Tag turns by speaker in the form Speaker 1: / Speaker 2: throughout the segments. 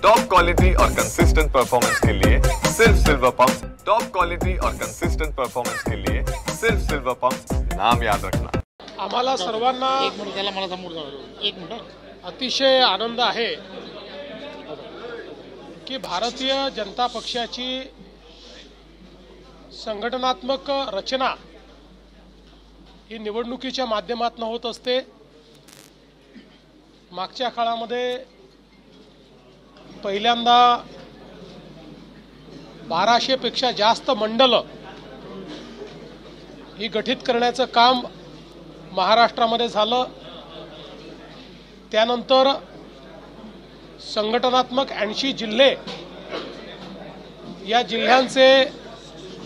Speaker 1: Top quality और consistent performance के लिए सिर्फ सिल्वर पंप्स। टॉप क्वालिटी और कंसिस्टेंट परफॉर्मेंस के लिए सिर्फ सिल्वर पंप्स, नाम याद रखना।
Speaker 2: आम्हाला सर्वांना
Speaker 3: एक मिनिट
Speaker 2: अतिशय आनंद आहे की भारतीय जनता पक्षाची संघटनात्मक रचना ही निवडणुकीच्या माध्यमातून होत असते। मागच्या काळामध्ये पहिल्यांदा 1200 पेक्षा जास्त मंडल ही गठीत करण्याचं काम महाराष्ट्रामध्ये झालं। त्यानंतर संघटनात्मक 80 जिल्हे या जिल्ह्यांचे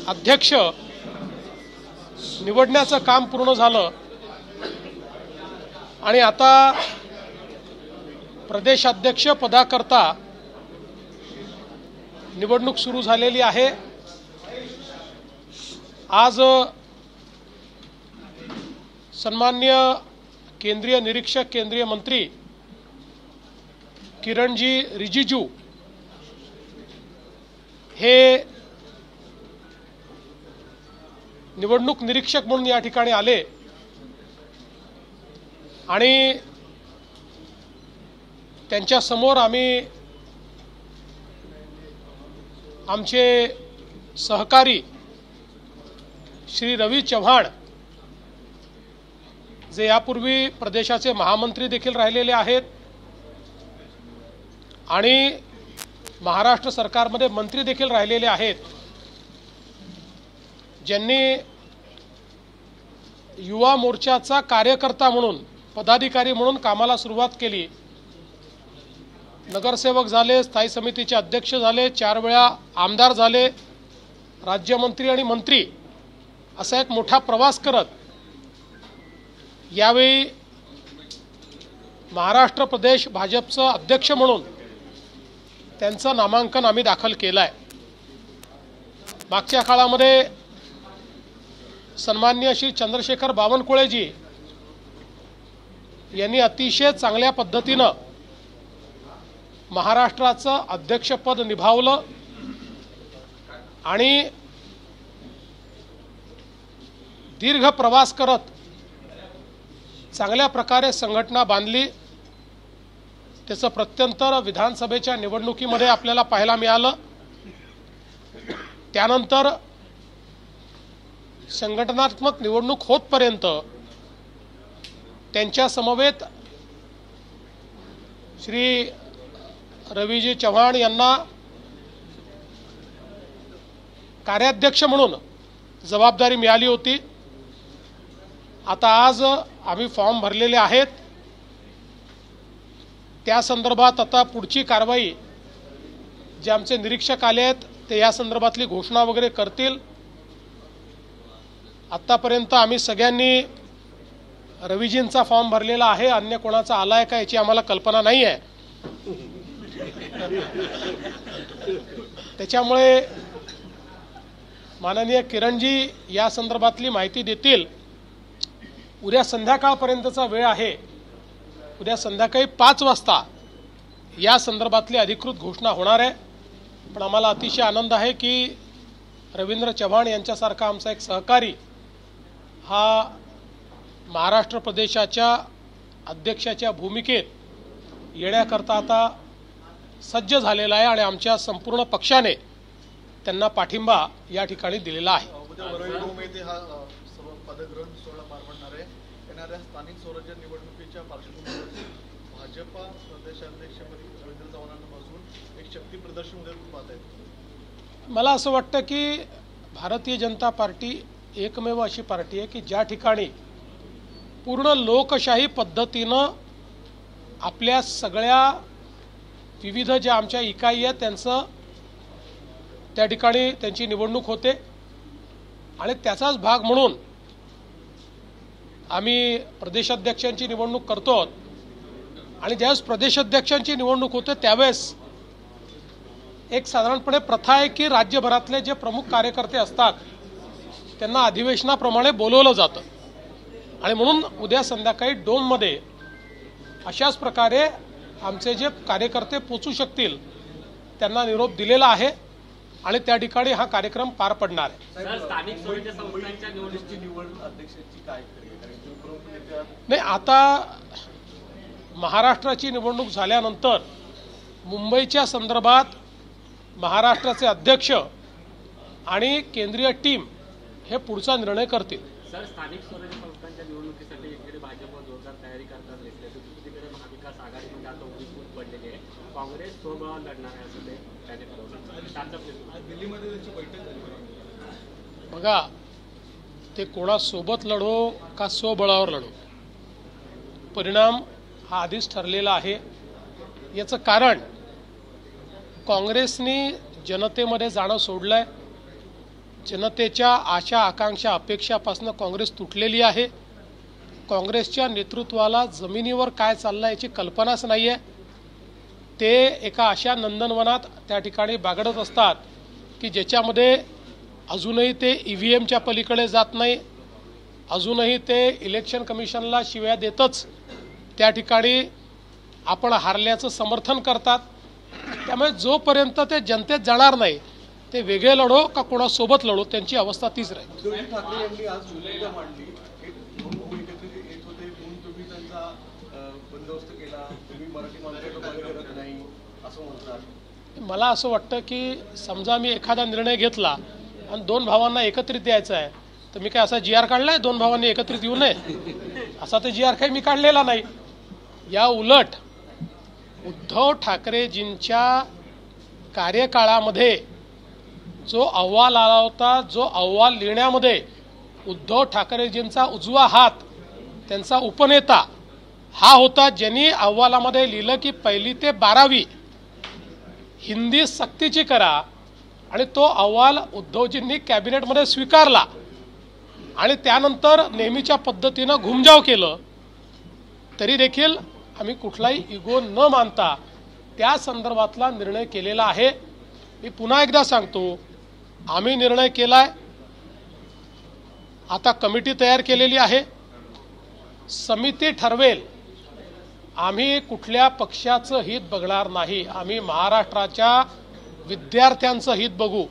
Speaker 2: अध्यक्ष निवडण्याचं काम पूर्ण झालं आणि आता प्रदेशाध्यक्ष पदाकरता निवडणूक सुरू झालेली आहे। आज सन्माननीय केंद्रीय निरीक्षक केंद्रीय मंत्री किरणजी रिजिजू हे निवडणूक निरीक्षक म्हणून या ठिकाणी आले आणि त्यांच्या समोर आम्ही आमचे सहकारी श्री रवी चव्हाण जे यापूर्वी प्रदेशाचे महामंत्री देखील राहिलेले आहेत आणि महाराष्ट्र सरकारमध्ये मंत्री देखील राहिलेले आहेत, ज्यांनी युवा मोर्चाचा कार्यकर्ता म्हणून पदाधिकारी म्हणून कामाला सुरुवात केली। नगरसेवक झाले, स्थायी समितीचे अध्यक्ष झाले, 4 वेळा आमदार झाले, राज्यमंत्री आणि मंत्री असा एक मोठा प्रवास करत यावेळी महाराष्ट्र प्रदेश भाजपचं अध्यक्ष म्हणून त्यांचं नामांकन आम्ही दाखल केलं आहे। मागच्या काळामध्ये सन्माननीय श्री चंद्रशेखर बावनकुळेजी यांनी अतिशय चांगल्या पद्धतीनं महाराष्ट्राचं अध्यक्षपद निभावलं आणि दीर्घ प्रवास करत चांगल्या प्रकारे संघटना बांधली। त्याचं प्रत्यंतर विधानसभेच्या निवडणुकीमध्ये आपल्याला पाहायला मिळालं। त्यानंतर संघटनात्मक निवडणूक होतपर्यंत त्यांच्या समवेत श्री रवीजी चव्हाण यांना कार्याध्यक्ष म्हणून जबाबदारी मिळाली होती। आता आज आम्ही फॉर्म भरलेले आहेत, त्या संदर्भात आता पुढची कारवाई जे आमचे निरीक्षक आले आहेत ते या संदर्भातली घोषणा वगैरे करतील। आतापर्यंत आम्ही सगळ्यांनी रवीजींचा फॉर्म भरलेला आहे, अन्य कोणाचा आलाय का याची आम्हाला कल्पना नाही आहे। त्याच्यामुळे माननीय किरणजी या संदर्भातली माहिती देतील। उद्या संध्याकाळपर्यंतचा वेळ आहे, उद्या संध्याकाळी 5 वाजता या संदर्भातली अधिकृत घोषणा होणार आहे। पण आम्हाला अतिशय आनंद आहे की रवींद्र चव्हाण यांच्यासारखा आमचा एक सहकारी हा महाराष्ट्र प्रदेशाच्या अध्यक्षाच्या भूमिकेत येण्याकरता आता सज्ज झालेला आहे आणि आमच्या संपूर्ण पक्षाने त्यांना पाठिंबा या ठिकाणी दिलेला आहे।
Speaker 4: पदग्रहण सोहळा पार पडणार आहे। येणाऱ्या स्थानिक स्वराज्य निवडणुकीच्या पार्श्वभूमीवर भाजपा प्रदेशाध्यक्षपदी रवींद्र चव्हाणांना बसवून एक शक्ती प्रदर्शन उद्या पाहत आहे।
Speaker 2: मला असं वाटतं की भारतीय जनता पार्टी एकमेव अशी पार्टी आहे की ज्या ठिकाणी पूर्ण लोकशाही पद्धतीनं आपल्या सगळ्या विविध ज्या आमच्या इकाई आहेत त्यांचं त्या ठिकाणी त्यांची निवडणूक होते आणि त्याचाच भाग म्हणून आम्ही प्रदेशाध्यक्षांची निवडणूक करतो आणि ज्यावेळेस प्रदेशाध्यक्षांची निवडणूक होते त्यावेळेस एक साधारणपणे प्रथा आहे की राज्यभरातले जे प्रमुख कार्यकर्ते असतात त्यांना अधिवेशनाप्रमाणे बोलवलं जातं आणि म्हणून उद्या संध्याकाळी डोममध्ये अशाच प्रकारे आमचे जे कार्यकर्ते पोचू शकतील त्यांना निरोप दिलेला आहे आणि त्या ठिकाणी हा कार्यक्रम पार पडणार आहे.
Speaker 5: स्थानिक स्वराज्य संस्थांच्या निवडणुकीची
Speaker 4: निवड अध्यक्षाची काय करेल?
Speaker 2: नाही, आता महाराष्ट्राची निवडणूक झाल्यानंतर मुंबईच्या संदर्भात महाराष्ट्राचे अध्यक्ष आणि केंद्रीय टीम हे पुढचा निर्णय करतील.
Speaker 5: सर, स्थानिक स्वराज्य संस्थांच्या निवडणुकीसाठी एकीकडे भाजप जोरदार तयारी करताना दिसते, तर दुसरीकडे महाविकास आघाडीमध्ये आता उभी फूट पडलेली आहे. काँग्रेस स्वबळावर लढणार आहे असं त्याने ठरवलं.
Speaker 4: दिल्लीमध्ये त्यांची बैठक झाली.
Speaker 2: बघा, ते कोणासोबत लढो का स्वबळावर लढो, परिणाम हा आधीच ठरलेला आहे. याचं कारण काँग्रेसने जनतेमध्ये जाणं सोडलंय. जनतेच्या आशा आकांक्षा अपेक्षापासून काँग्रेस तुटलेली आहे. काँग्रेसच्या नेतृत्वाला जमिनीवर काय चाललं याची कल्पनाच नाही आहे. ते एका अशा नंदनवनात त्या ठिकाणी बागडत असतात की ज्याच्यामध्ये अजूनही ते EVMच्या पलीकडे जात नाही. अजूनही ते इलेक्शन कमिशनला शिव्या देतच त्या ठिकाणी आपण हारल्याचं समर्थन करतात. त्यामुळे जोपर्यंत ते जनतेत जाणार नाही, ते वेगळे लढो का कोणासोबत लढो, त्यांची अवस्था तीच राहील.
Speaker 4: उद्धव ठाकरे यांनी आज भूमिका मांडली. एक दोन भाऊ एकत्रित येत होते, म्हणून तुम्ही त्यांचा बंदोबस्त केला, तुम्ही मराठी माणसाला बंद करत नाही असं म्हणतात.
Speaker 2: मला असं वाटतं की समजा मी एखादा निर्णय घेतला आणि दोन भावांना एकत्रित यायचं आहे, तर मी काय असा GR काढलाय दोन भावांनी एकत्रित येऊ नये असा तर GR काही मी काढलेला नाही. या उलट उद्धव ठाकरेजींच्या कार्यकाळामध्ये जो अहवाल आला होता, जो अहवाल लिहिण्यामध्ये उद्धव ठाकरेजींचा उजवा हात, त्यांचा उपनेता हा होता, ज्यांनी अहवालामध्ये लिहिलं की 1ली ते 12वी हिंदी सक्तीची करा. आणि तो अहवाल उद्धवजींनी कॅबिनेटमध्ये स्वीकारला आणि त्यानंतर नेहमीच्या पद्धतीनं घुमजाव केलं. तरी देखील आम्ही कुठलाही इगो न मानता त्या संदर्भातला निर्णय केलेला आहे. मी पुन्हा एकदा सांगतो, आम्ही निर्णय केलाय. आता कमिटी तयार केलेली आहे, समिती ठरवेल. आम्ही कुठल्या पक्षाचं हित बघणार नाही. आम्ही महाराष्ट्राच्या विद्यार्थ्यांचं हित बघू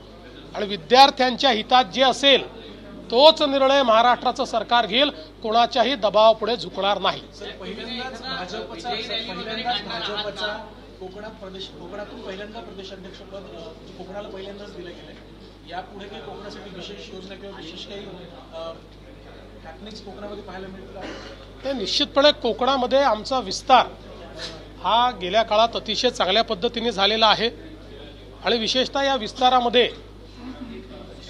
Speaker 2: आणि विद्यार्थ्यांच्या हितात जे असेल तोच निर्णय महाराष्ट्राचं सरकार घेईल. कोणाच्याही दबावापुढे झुकणार नाही.
Speaker 6: पहिल्यांदाच भाजपचा कोकणातून पहिल्यांदा प्रदेशाध्यक्षपद कोकणाला पहिल्यांदाच दिलं गेलंय. यापुढे काही कोकणासाठी विशेष योजना किंवा विशेष काही हॅपनिंग्स कोकणामध्ये पाहायला मिळतील?
Speaker 2: ते निश्चितपणे कोकणामध्ये आमचा विस्तार हा गेल्या काळात अतिशय चांगल्या पद्धतीने झालेला आहे आणि विशेषतः या विस्तारामध्ये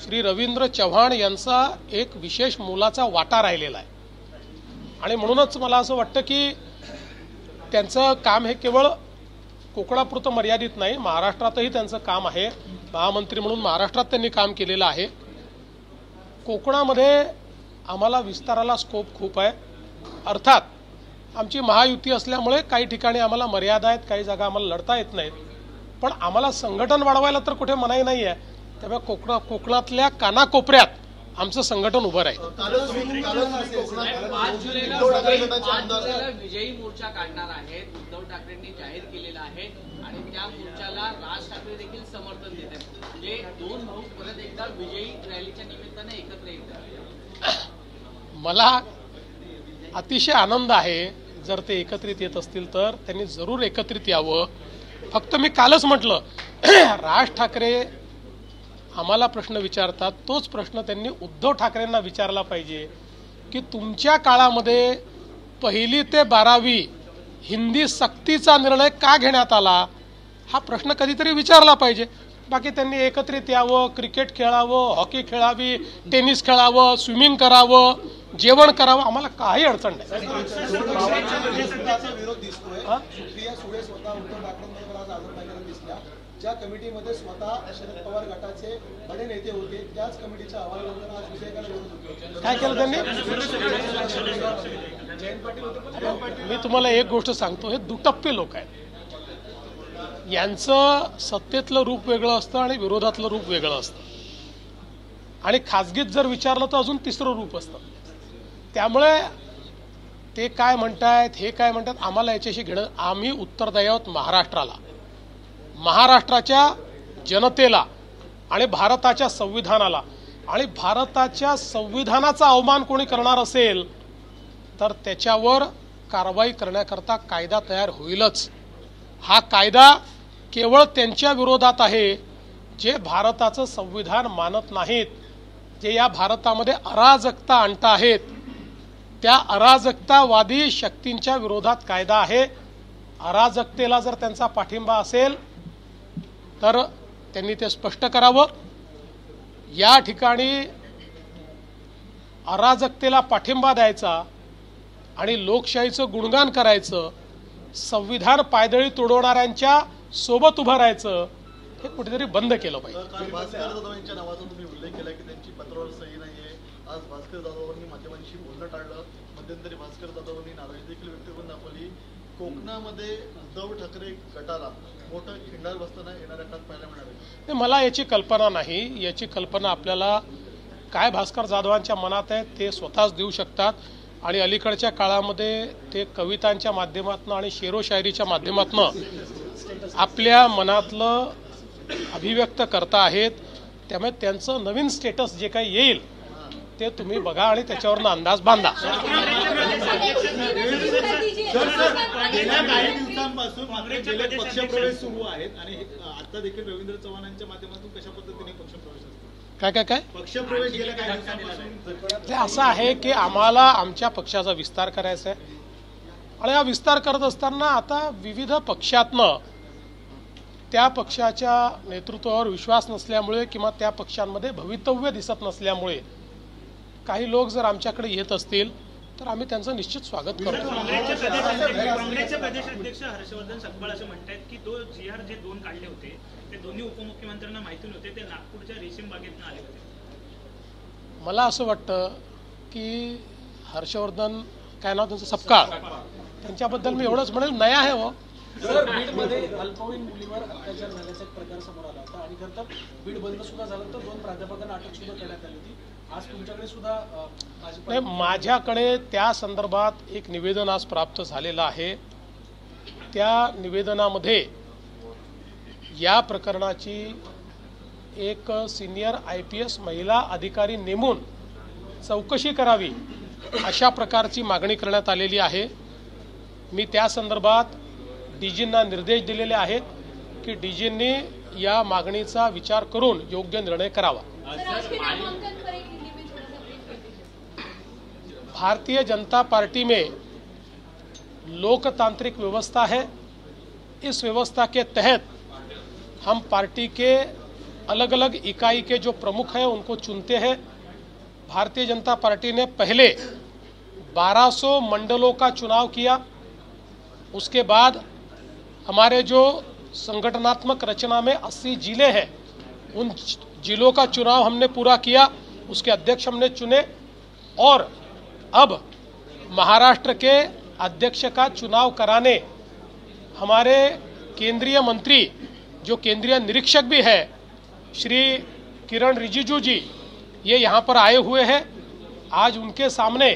Speaker 2: श्री रवींद्र चव्हाण यांचा एक विशेष मोलाचा वाटा राहिलेला आहे. आणि म्हणूनच मला असं वाटतं की त्यांचं काम हे केवळ कोकणापुरतं मर्यादित नाही, महाराष्ट्रातही त्यांचं काम आहे. महामंत्री म्हणून महाराष्ट्रात त्यांनी काम केलेलं आहे. कोकणामध्ये आम्हाला विस्ताराला स्कोप खूप आहे. अर्थात आमची महायुती असल्यामुळे काही ठिकाणी आम्हाला मर्यादा आहेत, काही जागा आम्हाला लढता येत नाहीत. पण आम्हाला संघटन वाढवायला तर कुठे मनाई नाही आहे. त्यामुळे कोकणातल्या कानाकोपऱ्यात आमचं संघटन उभं राहील.
Speaker 7: 5 जुलैला विजयी मोर्चा काढणार आहेत, उद्धव ठाकरेंनी जाहीर केलेला आहे आणि त्या मोर्चाला राज ठाकरे देखील समर्थन देत आहेत. म्हणजे दोन भाऊ परत एकदा विजयी रॅलीच्या निमित्ताने एकत्र येतात.
Speaker 2: मला अतिशय आनंद आहे जर ते एकत्रित येत असतील तर. त्यांनी जरूर एकत्रित यावं. फक्त मी कालच म्हटलं, राज ठाकरे आम्हाला प्रश्न विचारतात, तोच प्रश्न त्यांनी उद्धव ठाकरेंना विचारला पाहिजे की तुमच्या काळामध्ये 1ली ते 12वी हिंदी सक्तीचा निर्णय का घेण्यात आला, हा प्रश्न कधीतरी विचारला पाहिजे. बाकी त्यांनी एकत्रित यावं, क्रिकेट खेळावं, हॉकी खेळावी, टेनिस खेळावं, स्विमिंग करावं, जेवण करावं, आम्हाला काही अडचण नाही.
Speaker 4: विरोध दिसतोय. सुप्रिया सुळे स्वतः उद्धव ठाकरेंबरोबर आज आझाद मैदानात दिसल्या. ज्या कमिटीमध्ये स्वतः शरद पवार गटाचे बडे नेते होते, त्याच कमिटीच्या अहवालानंतर आज विधेयकाला विरोध होतो.
Speaker 2: काय केलं त्यांनी?
Speaker 4: जयंत पाटील होते.
Speaker 2: मी तुम्हाला एक गोष्ट सांगतो, हे दुटप्पे लोक आहेत. यांचं सत्तेतलं रूप वेगळं असतं आणि विरोधातलं रूप वेगळं असतं आणि खाजगीत जर विचारलं तर अजून तिसरं रूप असतं. त्यामुळे ते काय म्हणतायत, हे काय म्हणतात, आम्हाला याच्याशी घेणं. आम्ही उत्तर द्यावं महाराष्ट्राला. महाराष्ट्राच्या जनतेला आणि भारताच्या संविधानाला आणि भारताच्या संविधानाचा अवमान कोणी करणार असेल तर त्याच्यावर कारवाई करण्याकरता कायदा तयार होईलच। हा कायदा केवळ त्यांच्या विरोधात आहे जे भारताचं संविधान मानत नाहीत, जे या भारतामध्ये अराजकता आणत आहेत। त्या अराजकतावादी शक्तींच्या विरोधात कायदा आहे। अराजकतेला जर त्यांचा पाठिंबा असेल तर त्यांनी ते स्पष्ट करावं। या ठिकाणी अराजकतेला पाठिंबा द्यायचा आणि लोकशाहीचं गुणगान करायचं, संविधान पायदळी तोडवणाऱ्यांच्या सोबत उभं राहायचं, हे कुठेतरी बंद केलं पाहिजे।
Speaker 4: काल भास्कर जाधव यांच्या नावाचा तुम्ही उल्लेख केला की त्यांची पत्रावर सही नाहीये। आज भास्कर जाधवांनी माध्यमांशी बोलणं टाळलं। मध्यंतरी भास्कर जाधवांनी नाराजी देखील व्यक्त करून दाखवली। कोकणामध्ये उद्धव ठाकरे गटाला मोठं खिंडार बसताना येणाऱ्या काळात पाहायला मिळणार आहे।
Speaker 2: मला याची कल्पना नाही। याची कल्पना आपल्याला काय भास्कर जाधवांच्या मनात आहे ते स्वतःच देऊ शकतात आणि अलीकडच्या काळामध्ये ते कवितांच्या माध्यमातून आणि शेरो शायरीच्या माध्यमातून आपल्या मनातलं अभिव्यक्त करता आहेत। त्यामुळे त्यांचं नवीन स्टेटस जे काही येईल ते तुम्ही बघा आणि त्याच्यावरनं अंदाज बांधा।
Speaker 8: गेल्या काही दिवसांपासून पक्षप्रवेश सुरू आहेत आणि आता देखील रवींद्र चव्हाणांच्या माध्यमातून कशा पद्धतीने पक्षप्रवेश असतो?
Speaker 2: काय
Speaker 8: पक्षप्रवेश गेल्या काही दिवसांपासून
Speaker 2: ते असं आहे की आम्हाला आमच्या पक्षाचा विस्तार करायचा आहे आणि हा विस्तार करत असताना आता विविध पक्षातनं त्या पक्षाच्या नेतृत्वावर विश्वास नसल्यामुळे किंवा त्या पक्षांमध्ये भवितव्य दिसत नसल्यामुळे काही लोक जर आमच्याकडे येत असतील तर आम्ही त्यांचं निश्चित स्वागत करतो।
Speaker 9: काँग्रेसचे प्रदेशाध्यक्ष हर्षवर्धन सकपाळ असं म्हणतात की तो GR जे 2 काढले होते ते दोन्ही उपमुख्यमंत्र्यांना माहिती नव्हते, ते नागपूरच्या रेशीम बागेतून आले होते।
Speaker 2: मला असं वाटतं की हर्षवर्धन काय नाव त्यांचं सपकाळ, त्यांच्याबद्दल मी एवढंच म्हणेल नया आहे हो।
Speaker 6: सर, बीडमध्ये अल्पवयीन मुलीवर अत्याचार झाल्याचा एक प्रकार समोर आला होता आणि खरं तर बीड बंद सुद्धा झालं तर 2 प्राध्यापकांना अटक सुद्धा करण्यात आली होती। आज तुमच्याकडे सुद्धा
Speaker 2: माझ्याकडे त्या संदर्भात एक निवेदन आज प्राप्त झालेलं आहे। त्या निवेदनामध्ये या प्रकरणाची एक सिनियर IPS महिला अधिकारी नेमून चौकशी करावी अशा प्रकारची मागणी करण्यात आलेली आहे। मी त्या संदर्भात DGंना निर्देश दिलेले आहेत की DGंनी या मागणीचा विचार करून योग्य निर्णय करावा। भारतीय जनता पार्टी में लोकतांत्रिक व्यवस्था है। इस व्यवस्था के तहत हम पार्टी के अलग अलग इकाई के जो प्रमुख हैं उनको चुनते हैं। भारतीय जनता पार्टी ने पहले 1200 मंडलों का चुनाव किया। उसके बाद हमारे जो संगठनात्मक रचना में 80 जिले हैं उन जिलों का चुनाव हमने पूरा किया, उसके अध्यक्ष हमने चुने और अब महाराष्ट्र के अध्यक्ष का चुनाव कराने हमारे केंद्रीय मंत्री जो केंद्रीय निरीक्षक भी है श्री किरण रिजिजू जी ये यहाँ पर आए हुए हैं। आज उनके सामने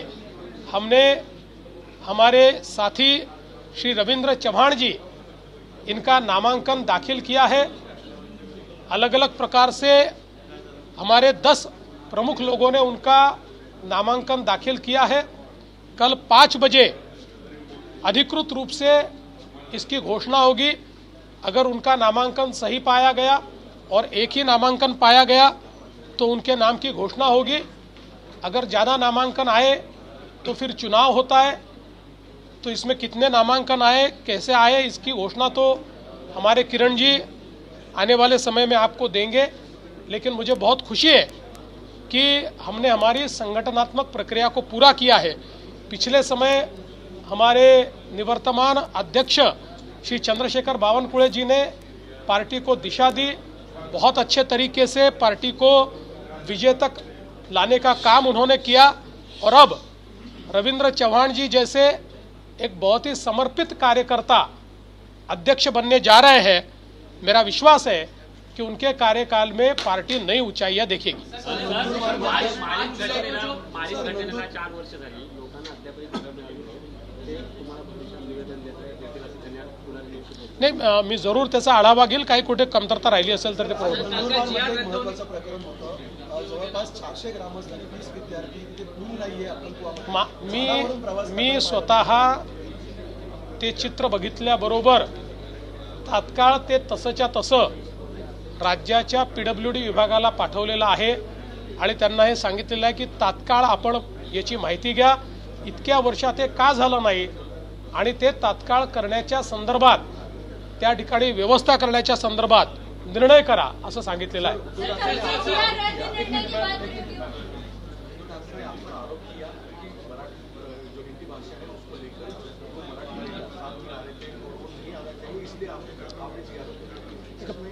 Speaker 2: हमने हमारे साथी श्री रविंद्र चव्हाण जी इनका नामांकन दाखिल किया है। अलग अलग प्रकार से हमारे 10 प्रमुख लोगों ने उनका नामांकन दाखिल किया है। कल 5 बजे अधिकृत रूप से इसकी घोषणा होगी। अगर उनका नामांकन सही पाया गया और एक ही नामांकन पाया गया तो उनके नाम की घोषणा होगी। अगर ज़्यादा नामांकन आए तो फिर चुनाव होता है। तो इसमें कितने नामांकन आए, कैसे आए, इसकी घोषणा तो हमारे किरण जी आने वाले समय में आपको देंगे। लेकिन मुझे बहुत खुशी है कि हमने हमारी संगठनात्मक प्रक्रिया को पूरा किया है। पिछले समय हमारे निवर्तमान अध्यक्ष श्री चंद्रशेखर बावनकुळे जी ने पार्टी को दिशा दी, बहुत अच्छे तरीके से पार्टी को विजय तक लाने का काम उन्होंने किया और अब रविंद्र चव्हाण जी जैसे एक बहुत ही समर्पित कार्यकर्ता अध्यक्ष बनने जा रहे हैं। मेरा विश्वास है कि उनके कार्यकाल में पार्टी नई ऊंचाइयां देखेगी। नाही, मी जरूर त्याचा आढावा घेईल. काही कुठे कमतरता राहिली असेल तर ते पूर्ण
Speaker 4: नंदुरबारमध्ये एक महत्त्वाचं प्रकरण होतं. जवळपास 400 ग्रामस्थ आणि 20 विद्यार्थी तिथे पूल नाहीये अक्कलकुवामध्ये.
Speaker 2: मी स्वतः ते चित्र बघितल्याबरोबर तात्काळ ते तसंच्या तसं राज्याच्या PWD विभागाला पाठवलेलं आहे आणि त्यांना हे सांगितलेलं आहे की तात्काळ आपण याची माहिती घ्या, इतक्या वर्षात हे का झालं नाही आणि ते तात्काळ करण्याच्या संदर्भात, त्या ठिकाणी व्यवस्था करण्याच्या संदर्भात निर्णय करा असं सांगितलेलं आहे.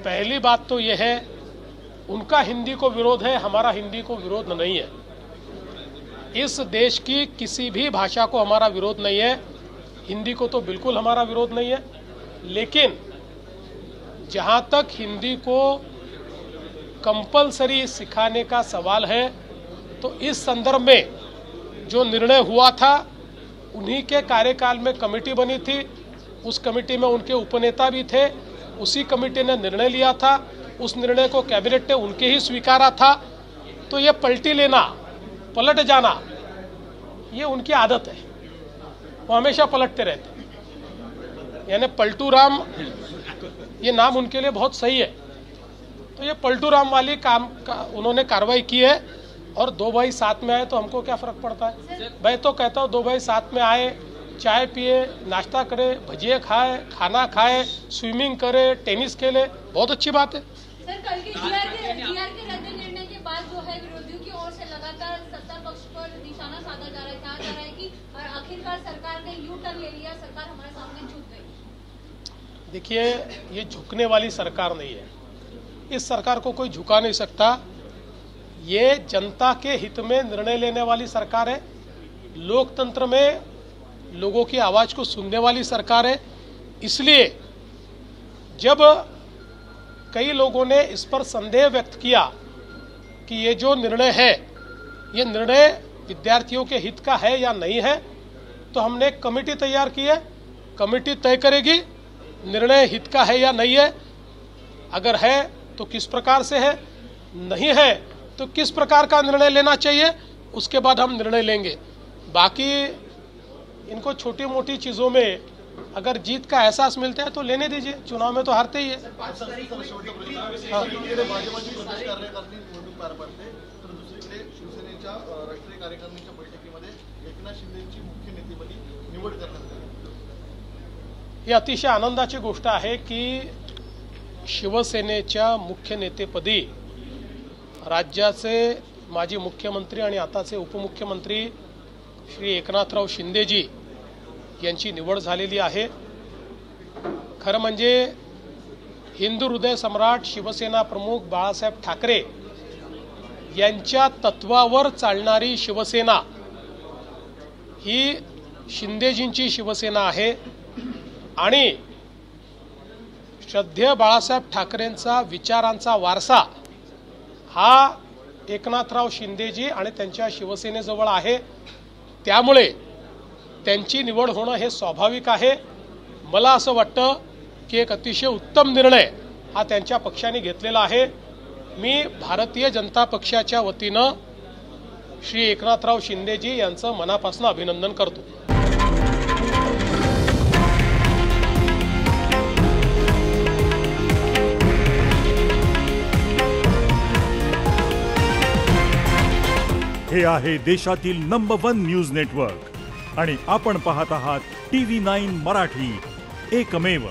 Speaker 2: पहली बात तो यह है, उनका हिंदी को विरोध है, हमारा हिंदी को विरोध नहीं है. इस देश की किसी भी भाषा को हमारा विरोध नहीं है, हिंदी को तो बिल्कुल हमारा विरोध नहीं है. लेकिन जहाँ तक हिंदी को कंपलसरी सिखाने का सवाल है, तो इस संदर्भ में जो निर्णय हुआ था, उन्हीं के कार्यकाल में कमेटी बनी थी, उस कमेटी में उनके उपनेता भी थे, उसी कमेटी ने निर्णय लिया था, उस निर्णय को कैबिनेट ने उनके ही स्वीकारा था. तो ये पलटी लेना, पलट जाना, ये उनकी आदत है, वो हमेशा पलटते रहते हैं. यानी पलटू राम, ये नाम उनके लिए बहुत सही है. तो ये पलटू राम वाली काम का उन्होंने कार्रवाई की है. और दो भाई साथ में आए तो हमको क्या फर्क पड़ता है. मैं तो कहता हूँ दो भाई साथ में आए, चाय पिए, नाश्ता करे, भजिए खाए, खाना खाए, स्विमिंग करे, टेनिस खेले, बहुत अच्छी बात है.
Speaker 10: सर, कल के जीआर के रद्द निर्णय के बाद जो है विरोधियों की ओर से लगातार सत्ता पक्ष पर निशाना साधा जा रहा है. कहा जा रहा है कि आखिरकार सरकार ने यू टर्न ले लिया, सरकार हमारे सामने झुक गई.
Speaker 2: देखिए, ये झुकने वाली सरकार नहीं है. इस सरकार को कोई झुका नहीं सकता. ये जनता के हित में निर्णय लेने वाली सरकार है, लोकतंत्र में लोगों की आवाज को सुनने वाली सरकार है. इसलिए जब कई लोगों ने इस पर संदेह व्यक्त किया कि ये जो निर्णय है, ये निर्णय विद्यार्थियों के हित का है या नहीं है, तो हमने एक कमेटी तैयार की है. कमेटी तय करेगी निर्णय हित का है या नहीं है. अगर है तो किस प्रकार से है, नहीं है तो किस प्रकार का निर्णय लेना चाहिए, उसके बाद हम निर्णय लेंगे. बाकी इनको छोटी मोटी चीज़ों में अगर जीत का एहसास मिलता है तो लेने दीजिए, चुनाव में तो हारते ही है.
Speaker 4: भाजपाची प्रदेश कार्यकारिणी निवडणूक पार पडते, तर दुसरीकडे शिवसेनेच्या राष्ट्रीय कार्यकारिणीच्या बैठकीमध्ये एकनाथ शिंदेची मुख्य नेतेपदी निवड करण्यात आली.
Speaker 2: ही अतिशय आनंदाची गोष्ट आहे की शिवसेनेच्या मुख्य नेतेपदी राज्याचे माजी मुख्यमंत्री आणि आताचे उपमुख्यमंत्री श्री एकनाथराव शिंदेजी यांची निवड झालेली आहे. खरं म्हणजे हिंदू हृदय सम्राट शिवसेना प्रमुख बाळासाहेब ठाकरे यांच्या तत्वावर चालणारी शिवसेना ही शिंदेजींची शिवसेना आहे. आणि श्रद्धेय बाळासाहेब ठाकरेंचा विचारांचा वारसा हा एकनाथराव शिंदेजी आणि त्यांच्या शिवसेनेजवळ आहे. त्यामुळे त्यांची निवड होणं हे स्वाभाविक आहे. मला असं वाटतं की एक अतिशय उत्तम निर्णय हा त्यांच्या पक्षाने घेतलेला आहे. मी भारतीय जनता पक्षाच्या वतीनं श्री एकनाथराव शिंदेजी यांचं मनापासून अभिनंदन करतो.
Speaker 11: हे आहे देशातील नंबर 1 न्यूज नेटवर्क आणि आपण पाहत आहात TV9 मराठी, एकमेव.